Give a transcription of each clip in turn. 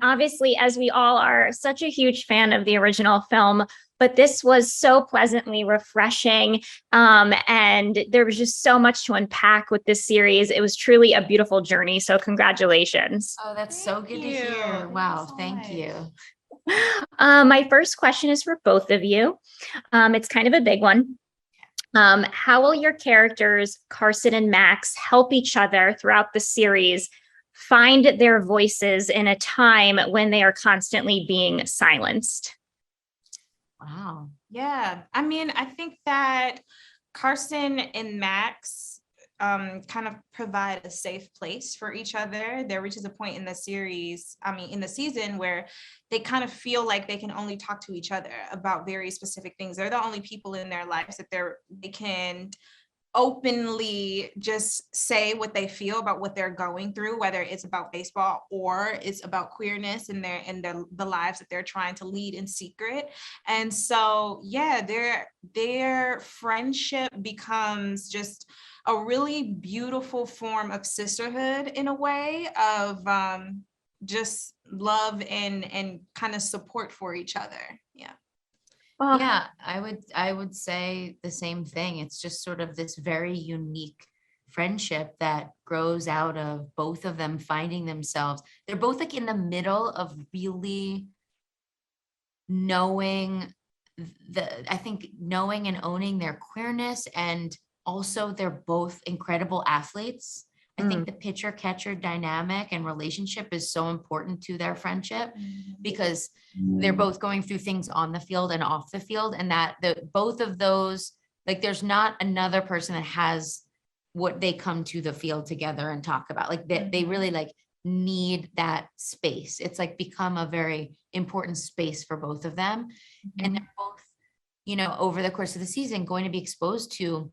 obviously, as we all are, such a huge fan of the original film, but this was so pleasantly refreshing. And there was just so much to unpack with this series. It was truly a beautiful journey. So congratulations. Oh, that's so good to hear. Wow, thank you. My first question is for both of you. It's kind of a big one. How will your characters, Carson and Max, help each other throughout the series find their voices in a time when they are constantly being silenced? Wow. Yeah, I mean, I think that Carson and Max kind of provide a safe place for each other. There reaches a point in the series, in the season, where they kind of feel like they can only talk to each other about very specific things. They're the only people in their lives that they can openly just say what they feel about what they're going through, whether it's about baseball or it's about queerness and the lives that they're trying to lead in secret. And so yeah, their friendship becomes just a really beautiful form of sisterhood, in a way of just love and kind of support for each other. Yeah. Yeah, I would say the same thing. It's just sort of this very unique friendship that grows out of both of them finding themselves. They're both like in the middle of really knowing knowing and owning their queerness, and also they're both incredible athletes. I think the pitcher catcher dynamic and relationship is so important to their friendship, because they're both going through things on the field and off the field, and that both of those, like, there's not another person that has what they come to the field together and talk about. Like they really like need that space. It's like become a very important space for both of them. And they're both, over the course of the season going to be exposed to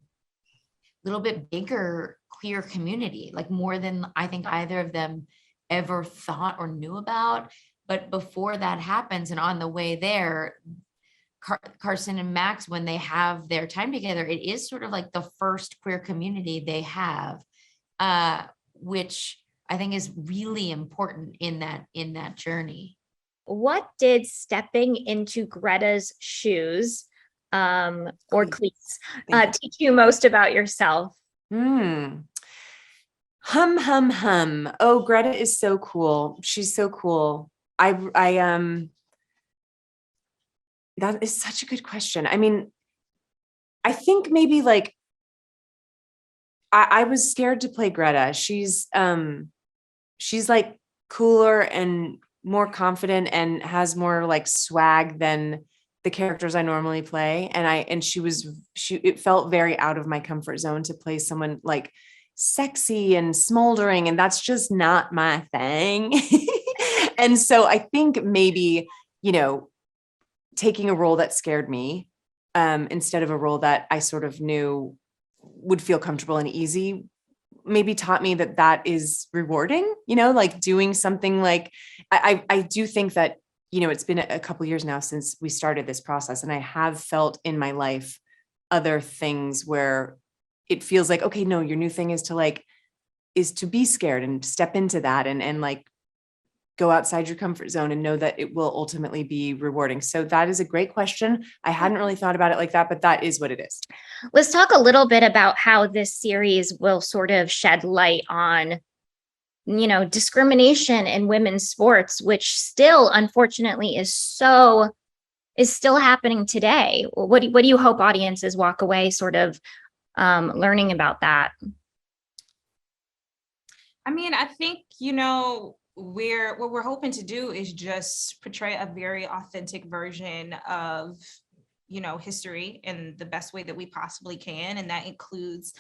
a little bit bigger queer community, like more than I think either of them ever thought or knew about. But before that happens and on the way there, Carson and Max, when they have their time together, it is sort of like the first queer community they have, which I think is really important in that journey. What did stepping into Greta's shoes or cleats teach you most about yourself? Hum. Oh, Greta is so cool. She's so cool. That is such a good question. I mean, I think maybe like I was scared to play Greta. She's like cooler and more confident and has more like swag than the characters I normally play. And it felt very out of my comfort zone to play someone like sexy and smoldering, and that's just not my thing. And so I think maybe, taking a role that scared me instead of a role that I sort of knew would feel comfortable and easy, maybe taught me that is rewarding, like doing something like, I do think that, it's been a couple years now since we started this process, and I have felt in my life other things where it feels like, okay, no, your new thing is to be scared and step into that and like go outside your comfort zone and know that it will ultimately be rewarding. So that is a great question. I hadn't really thought about it like that, but that is what it is. Let's talk a little bit about how this series will sort of shed light on, discrimination in women's sports, which still, unfortunately, is still happening today. What do you hope audiences walk away sort of learning about that? I mean, I think, what we're hoping to do is just portray a very authentic version of, history in the best way that we possibly can. And that includes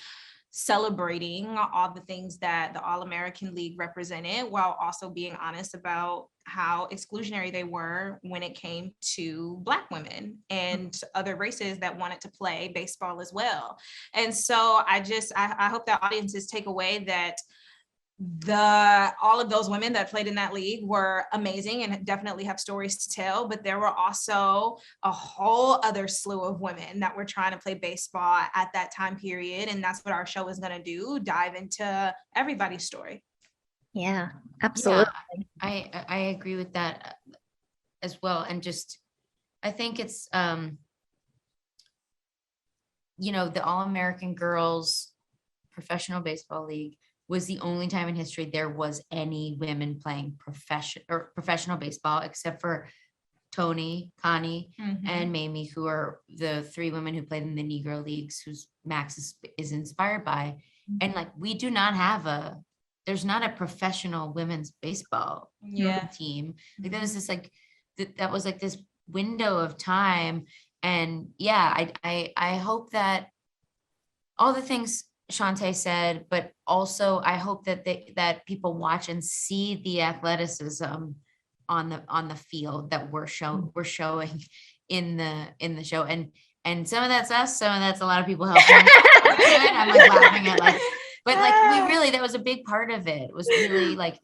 celebrating all the things that the All-American League represented, while also being honest about how exclusionary they were when it came to Black women and other races that wanted to play baseball as well. And so I hope that audiences take away that all of those women that played in that league were amazing and definitely have stories to tell, but there were also a whole other slew of women that were trying to play baseball at that time period. And that's what our show is going to do, dive into everybody's story. Yeah, absolutely. I agree with that as well. And just, I think it's, the All-American Girls Professional Baseball League was the only time in history there was any women playing professional baseball, except for Tony, Connie, and Mamie, who are the three women who played in the Negro Leagues, whose Max is inspired by. And like, we do not have there's not a professional women's baseball team. Like, there was this like, that was like this window of time. And yeah, I hope that all the things Chanté said, but also I hope that that people watch and see the athleticism on the field that we're showing in the show. And some of that's us, some of that's a lot of people helping us. I'm like laughing at like, but like, that was a big part of it. It was really like,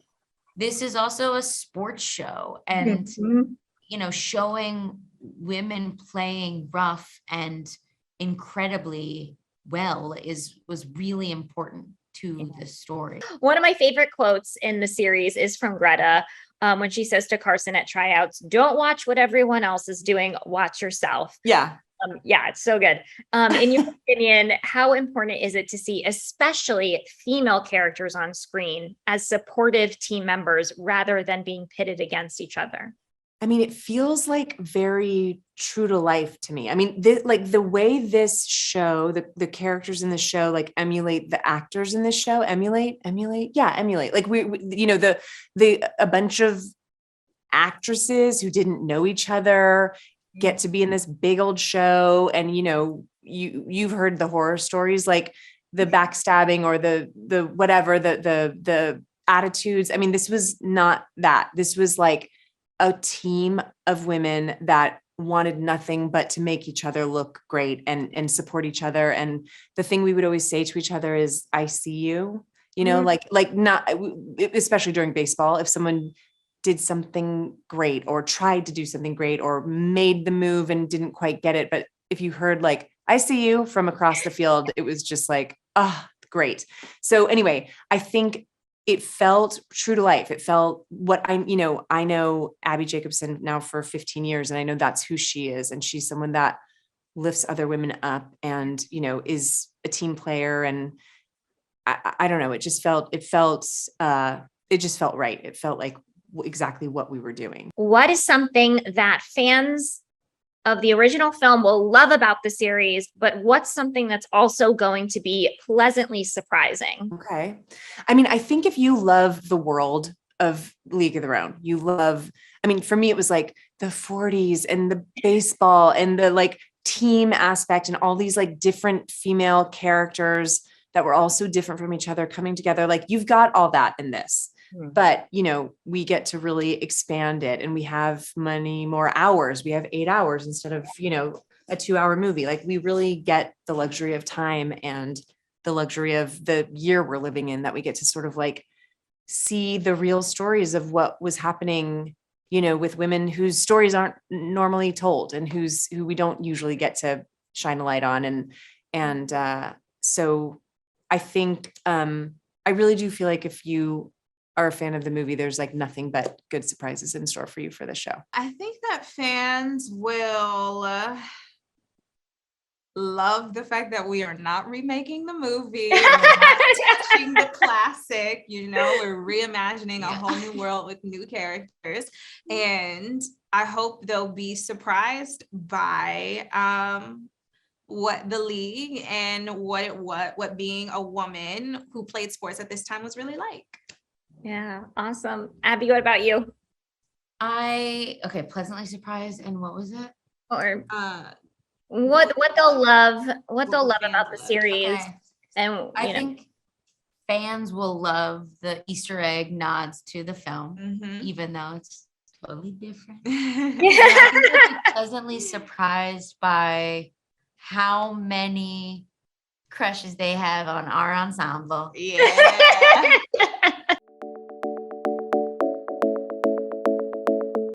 this is also a sports show, and showing women playing rough and incredibly well was really important to the story. One of my favorite quotes in the series is from Greta, when she says to Carson at tryouts, "Don't watch what everyone else is doing, watch yourself." Yeah. Yeah, it's so good. In your opinion, how important is it to see especially female characters on screen as supportive team members rather than being pitted against each other? I mean, it feels like very true to life to me. I mean, like the way this show, the characters in the show, like emulate the actors in this show, emulate. Like we a bunch of actresses who didn't know each other get to be in this big old show. And, you've heard the horror stories, like the backstabbing or the whatever, the attitudes. I mean, this was not that. This was like a team of women that wanted nothing but to make each other look great and support each other. And the thing we would always say to each other is, "I see you," like not, especially during baseball, if someone did something great or tried to do something great or made the move and didn't quite get it. But if you heard like, "I see you" from across the field, it was just like, great. So anyway, I think it felt true to life. It felt what I know Abbi Jacobson now for 15 years, and I know that's who she is. And she's someone that lifts other women up and, is a team player. And I don't know, it just felt right. It felt like exactly what we were doing. What is something that fans of the original film will love about the series, but what's something that's also going to be pleasantly surprising? Okay. I mean, I think if you love the world of League of Their Own, for me, it was like the 40s and the baseball and the like team aspect and all these like different female characters that were also different from each other coming together. Like, you've got all that in this. But, we get to really expand it, and we have many more hours. We have 8 hours instead of, a 2-hour movie. Like, we really get the luxury of time and the luxury of the year we're living in, that we get to sort of like see the real stories of what was happening, with women whose stories aren't normally told and who we don't usually get to shine a light on. So I think, I really do feel like if you are a fan of the movie, there's like nothing but good surprises in store for you for the show. I think that fans will love the fact that we are not remaking the movie. We're not touching the classic, we're reimagining a whole new world with new characters. And I hope they'll be surprised by what the league and what being a woman who played sports at this time was really like. Yeah, awesome. Abbi, what about you? Pleasantly surprised. And what was it? Or what they'll love about the series. Okay. And I think fans will love the Easter egg nods to the film, even though it's totally different. I think they'll be pleasantly surprised by how many crushes they have on our ensemble. Yeah.